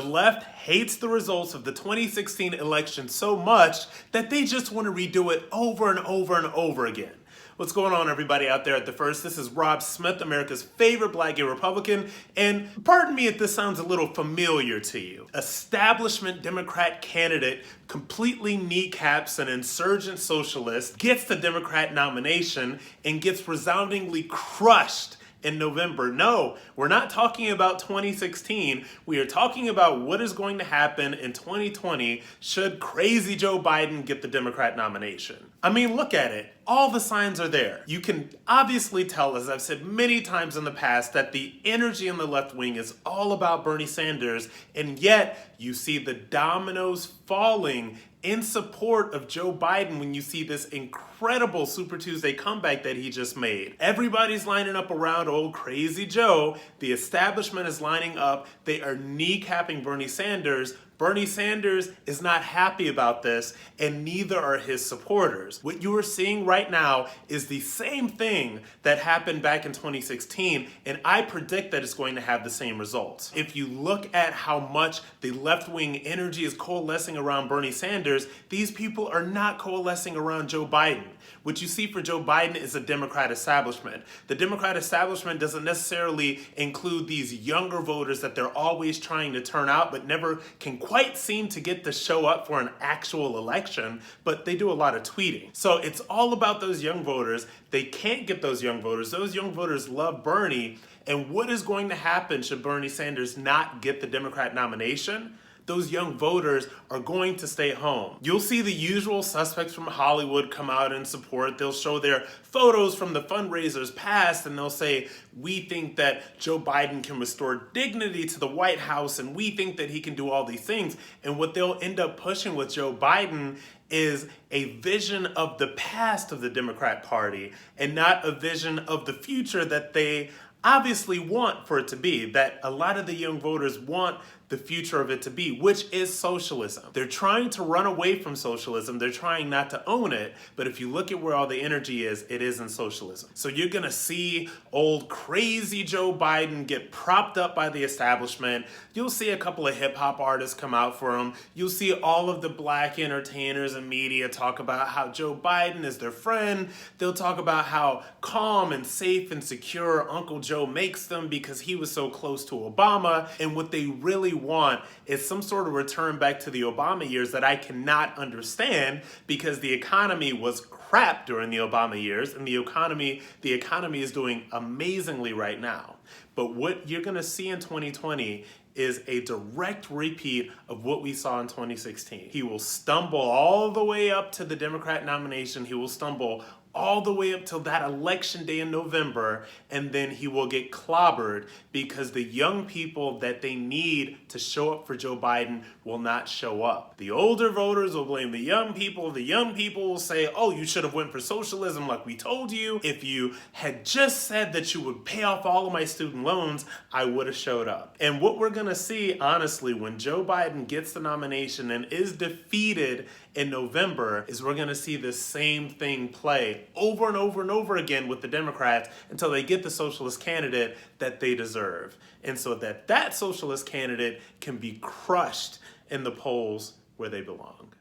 left hates the results of the 2016 election so much that they just want to redo it over and over and over again. What's going on, everybody out there at The First? This is Rob Smith, America's favorite black gay Republican, and pardon me if this sounds a little familiar to you. Establishment Democrat candidate completely kneecaps an insurgent socialist, gets the Democrat nomination, and gets resoundingly crushed in November. No, we're not talking about 2016. We are talking about what is going to happen in 2020 should crazy Joe Biden get the Democrat nomination. I mean, look at it. All the signs are there. You can obviously tell, as I've said many times in the past, that the energy in the left wing is all about Bernie Sanders, and yet you see the dominoes falling in support of Joe Biden when you see this incredible Super Tuesday comeback that he just made. Everybody's lining up around old crazy Joe. The establishment is lining up. They are kneecapping Bernie Sanders. Bernie Sanders is not happy about this, and neither are his supporters. What you are seeing right now is the same thing that happened back in 2016, and I predict that it's going to have the same results. If you look at how much the left-wing energy is coalescing around Bernie Sanders, these people are not coalescing around Joe Biden. What you see for Joe Biden is a Democrat establishment. The Democrat establishment doesn't necessarily include these younger voters that they're always trying to turn out but never can quite seem to get to show up for an actual election, but they do a lot of tweeting. So it's all about those young voters. They can't get those young voters. Those young voters love Bernie. And what is going to happen should Bernie Sanders not get the Democrat nomination? Those young voters are going to stay home. You'll see the usual suspects from Hollywood come out and support. They'll show their photos from the fundraisers past, and they'll say, we think that Joe Biden can restore dignity to the White House, and we think that he can do all these things. And what they'll end up pushing with Joe Biden is a vision of the past of the Democrat Party and not a vision of the future that they obviously want for it to be, that a lot of the young voters want the future of it to be, which is socialism. They're trying to run away from socialism. They're trying not to own it, but if you look at where all the energy is, it is in socialism. So you're gonna see old crazy Joe Biden get propped up by the establishment. You'll see a couple of hip hop artists come out for him. You'll see all of the black entertainers and media talk about how Joe Biden is their friend. They'll talk about how calm and safe and secure Uncle Joe makes them because he was so close to Obama, and what they really want is some sort of return back to the Obama years that I cannot understand, because the economy was crap during the Obama years, and the economy is doing amazingly right now. But what you're going to see in 2020 is a direct repeat of what we saw in 2016. He will stumble all the way up to the Democrat nomination. He will stumble all the way up till that election day in November, and then he will get clobbered because the young people that they need to show up for Joe Biden will not show up. The older voters will blame the young people. The young people will say, oh, you should have went for socialism like we told you. If you had just said that you would pay off all of my student loans, I would have showed up. And what we're gonna see, honestly, when Joe Biden gets the nomination and is defeated in November, is we're gonna see the same thing play over and over and over again with the Democrats until they get the socialist candidate that they deserve. And so that socialist candidate can be crushed in the polls where they belong.